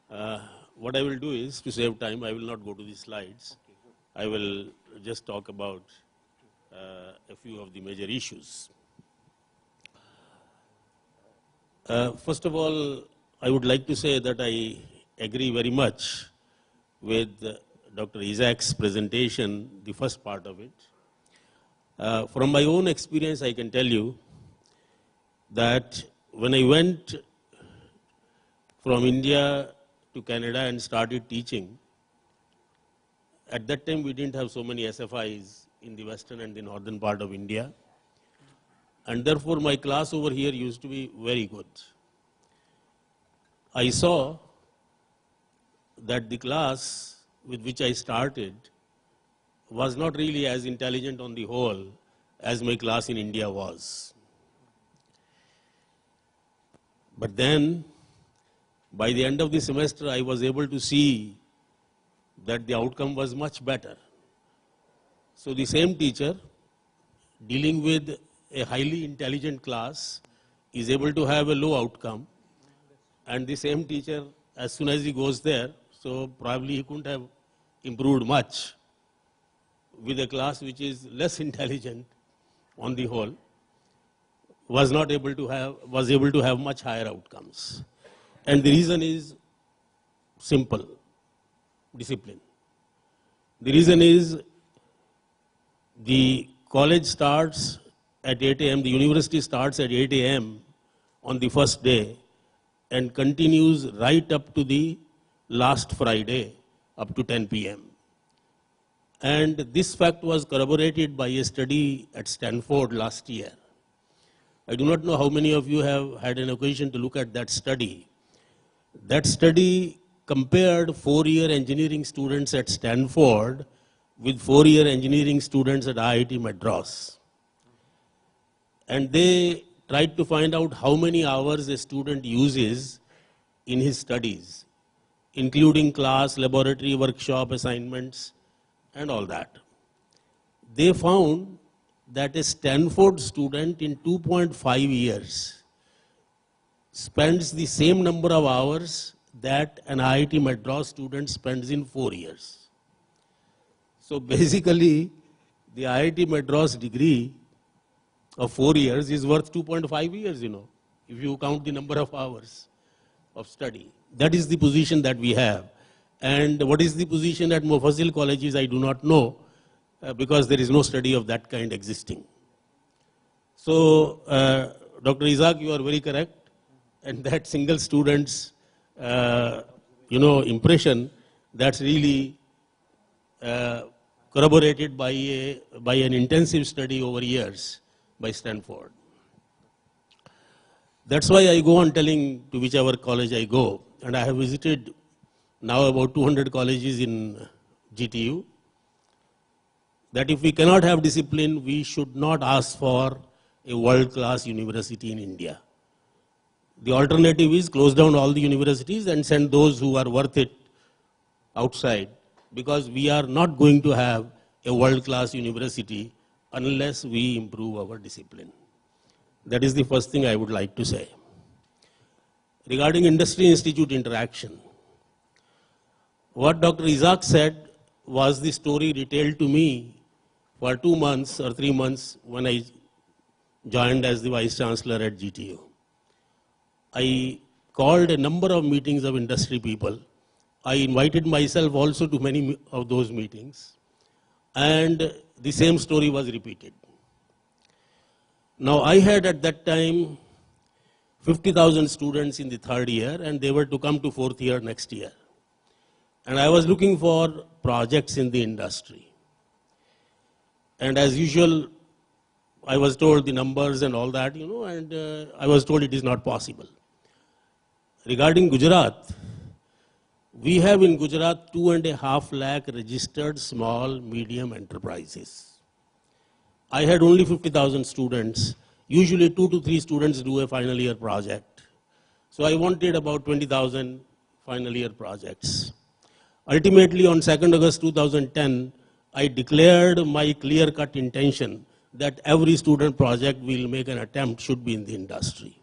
Uh, what I will do is, to save time, I will not go to the slides. I will just talk about a few of the major issues. First of all, I would like to say that I agree very much with Dr. Isaac's presentation, the first part of it. From my own experience, I can tell you that when I went from India to Canada and started teaching, at that time we didn't have so many SFIs in the western and the northern part of India. And therefore my class over here used to be very good. I saw that the class with which I started was not really as intelligent on the whole as my class in India was. But then, by the end of the semester, I was able to see that the outcome was much better. So the same teacher, dealing with a highly intelligent class, is able to have a low outcome. And the same teacher, as soon as he goes there, so probably he couldn't have improved much with a class which is less intelligent on the whole, was able to have much higher outcomes. And the reason is simple: discipline. The reason is the college starts at 8 a.m., the university starts at 8 a.m. on the first day and continues right up to the last Friday, up to 10 p.m. And this fact was corroborated by a study at Stanford last year. I do not know how many of you have had an occasion to look at that study. That study compared four-year engineering students at Stanford with four-year engineering students at IIT Madras. And they tried to find out how many hours a student uses in his studies, including class, laboratory, workshop, assignments, and all that. They found that a Stanford student in 2.5 years spends the same number of hours that an IIT Madras student spends in 4 years. So basically, the IIT Madras degree of 4 years is worth 2.5 years, if you count the number of hours of study. That is the position that we have. And what is the position at Mofazil colleges, I do not know, because there is no study of that kind existing. So, Dr. Isaac, you are very correct. And that single student's, impression, that's really corroborated by an intensive study over years by Stanford. That's why I go on telling to whichever college I go. And I have visited now about 200 colleges in GTU, that if we cannot have discipline, we should not ask for a world-class university in India. The alternative is close down all the universities and send those who are worth it outside, because we are not going to have a world-class university unless we improve our discipline. That is the first thing I would like to say. Regarding industry-institute interaction, what Dr. Isaac said was the story retailed to me for 2 months or 3 months when I joined as the Vice Chancellor at GTU. I called a number of meetings of industry people. I invited myself also to many of those meetings, and the same story was repeated. Now, I had at that time 50,000 students in the third year, and they were to come to fourth year next year. And I was looking for projects in the industry. And as usual, I was told the numbers and all that, and I was told it is not possible. Regarding Gujarat, we have in Gujarat 2.5 lakh registered small, medium enterprises. I had only 50,000 students. Usually 2 to 3 students do a final year project. So I wanted about 20,000 final year projects. Ultimately, on 2nd August 2010, I declared my clear-cut intention that every student project we'll make an attempt should be in the industry.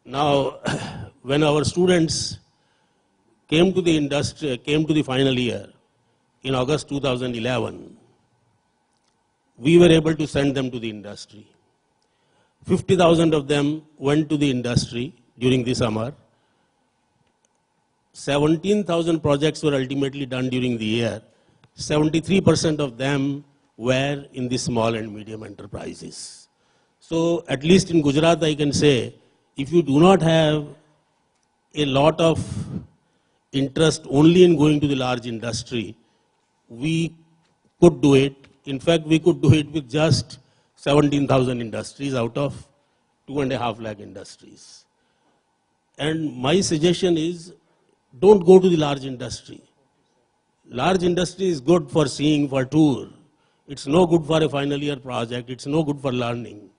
Now, when our students came to the industry, came to the final year in August 2011, we were able to send them to the industry. 50,000 of them went to the industry during the summer. 17,000 projects were ultimately done during the year. 73% of them were in the small and medium enterprises. So at least in Gujarat, I can say, if you do not have a lot of interest only in going to the large industry, we could do it. In fact, we could do it with just 17,000 industries out of 2.5 lakh industries. And my suggestion is, don't go to the large industry. Large industry is good for seeing, for tour. It's no good for a final year project. It's no good for learning.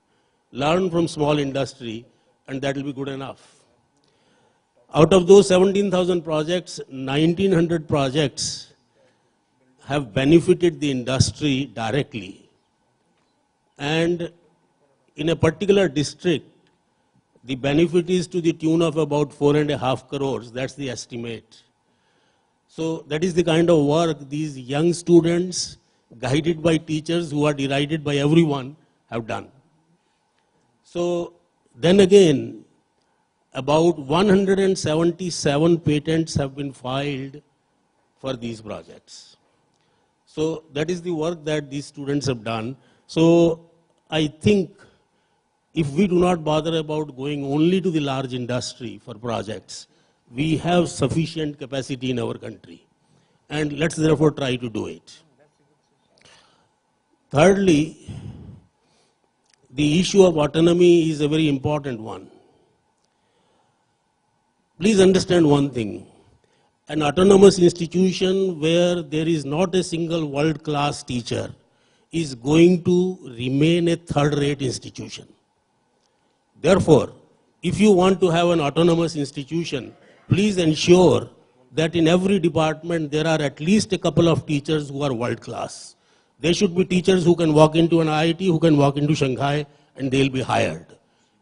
Learn from small industry, and that will be good enough. Out of those 17,000 projects, 1,900 projects have benefited the industry directly. And in a particular district, the benefit is to the tune of about 4.5 crores. That's the estimate. So that is the kind of work these young students, guided by teachers who are derided by everyone, have done. So then again, about 177 patents have been filed for these projects. So that is the work that these students have done. So I think if we do not bother about going only to the large industry for projects, we have sufficient capacity in our country. And let's therefore try to do it. Thirdly, the issue of autonomy is a very important one. Please understand one thing. An autonomous institution where there is not a single world-class teacher is going to remain a third-rate institution. Therefore, if you want to have an autonomous institution, please ensure that in every department there are at least a couple of teachers who are world-class. There should be teachers who can walk into an IIT, who can walk into Shanghai, and they'll be hired.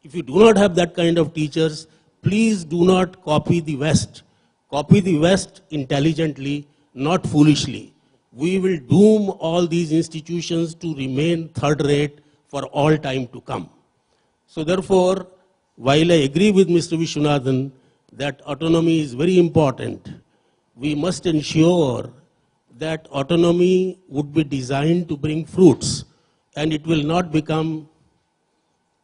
If you do not have that kind of teachers, please do not copy the West. Copy the West intelligently, not foolishly. We will doom all these institutions to remain third-rate for all time to come. So therefore, while I agree with Mr. Vishwanathan that autonomy is very important, we must ensure that autonomy would be designed to bring fruits, and it will not become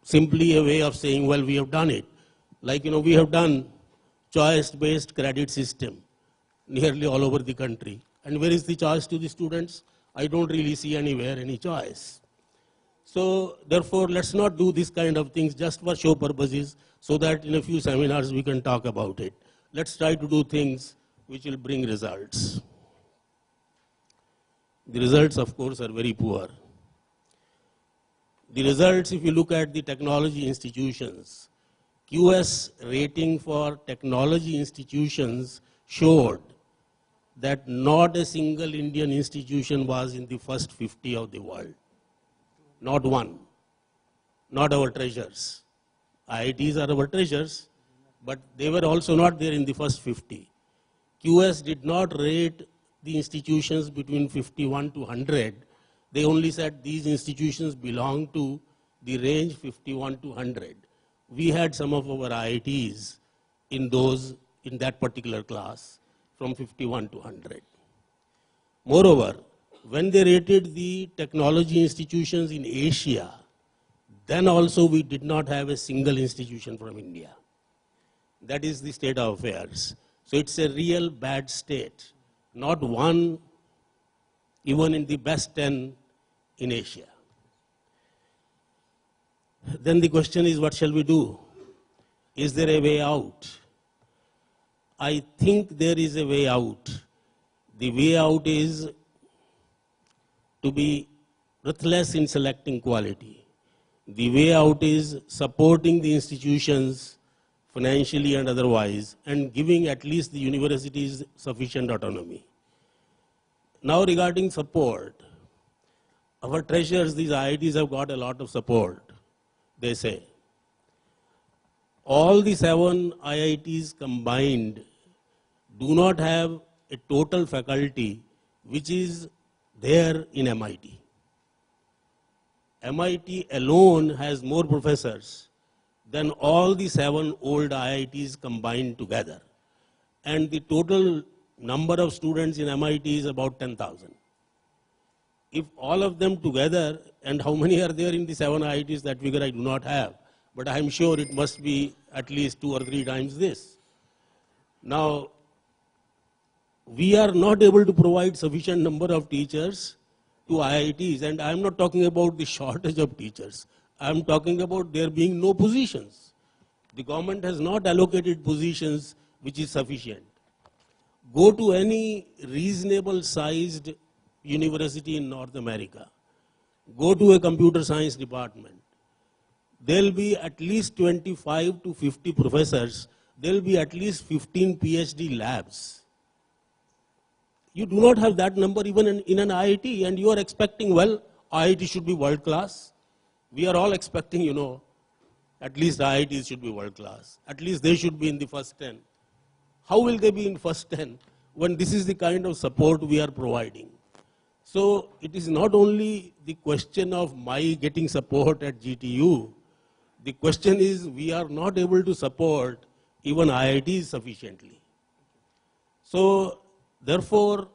simply a way of saying, well, we have done it. Like, we have done choice-based credit system nearly all over the country. And where is the choice to the students? I don't really see anywhere any choice. So therefore, let's not do this kind of things just for show purposes, so that in a few seminars we can talk about it. Let's try to do things which will bring results. The results, of course, are very poor. The results, if you look at the technology institutions, QS rating for technology institutions showed that not a single Indian institution was in the first 50 of the world. Not one. Not our treasures. IITs are our treasures, but they were also not there in the first 50. QS did not rate the institutions between 51 to 100. They only said these institutions belong to the range 51 to 100. We had some of our IITs in that particular class from 51 to 100. Moreover, when they rated the technology institutions in Asia, then also we did not have a single institution from India. That is the state of affairs. So it's a real bad state. Not one, even in the best 10 in Asia. Then the question is, what shall we do? Is there a way out? I think there is a way out. The way out is to be ruthless in selecting quality. The way out is supporting the institutions financially and otherwise, and giving at least the universities sufficient autonomy. Now regarding support, our treasures, these IITs have got a lot of support, they say. All the 7 IITs combined do not have a total faculty which is there in MIT. MIT alone has more professors than all the 7 old IITs combined together. And the total number of students in MIT is about 10,000. If all of them together, and how many are there in the 7 IITs, that figure I do not have, but I'm sure it must be at least 2 or 3 times this. Now, we are not able to provide sufficient number of teachers to IITs, and I'm not talking about the shortage of teachers. I'm talking about there being no positions. The government has not allocated positions which is sufficient. Go to any reasonable sized university in North America. Go to a computer science department. There'll be at least 25 to 50 professors. There'll be at least 15 PhD labs. You do not have that number even in an IIT, and you are expecting, well, IIT should be world class. We are all expecting, at least IITs should be world class. At least they should be in the first 10. How will they be in first 10 when this is the kind of support we are providing? So it is not only the question of my getting support at GTU. The question is we are not able to support even IITs sufficiently. So therefore,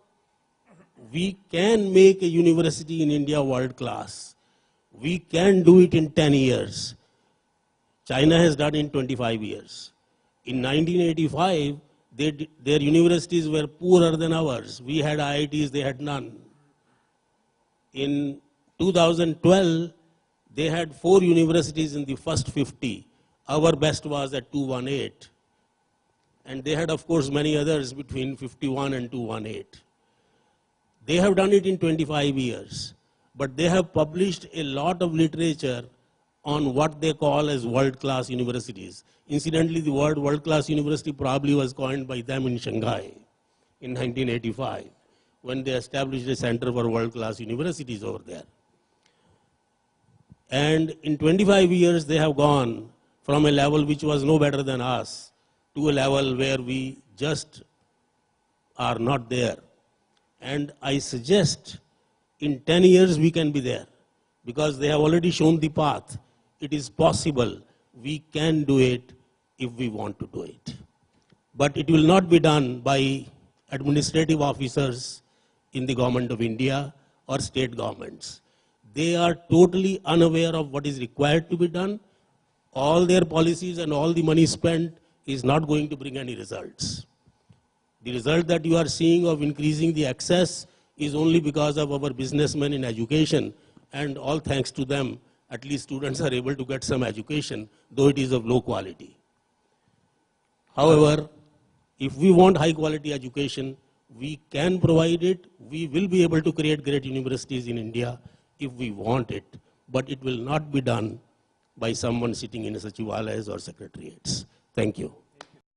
we can make a university in India world class. We can do it in 10 years. China has done it in 25 years. In 1985, their universities were poorer than ours. We had IITs, they had none. In 2012, they had 4 universities in the first 50. Our best was at 218. And they had, of course, many others between 51 and 218. They have done it in 25 years. But they have published a lot of literature on what they call as world-class universities. Incidentally, the word world-class university probably was coined by them in Shanghai in 1985, when they established a center for world-class universities over there. And in 25 years, they have gone from a level which was no better than us to a level where we just are not there. And I suggest in 10 years we can be there, because they have already shown the path. It is possible. We can do it if we want to do it. But it will not be done by administrative officers in the government of India or state governments. They are totally unaware of what is required to be done. All their policies and all the money spent is not going to bring any results. The result that you are seeing of increasing the access is only because of our businessmen in education, and all thanks to them, at least students are able to get some education, though it is of low quality. However, if we want high quality education, we can provide it. We will be able to create great universities in India if we want it, but it will not be done by someone sitting in sachivalayas or secretariats. Thank you.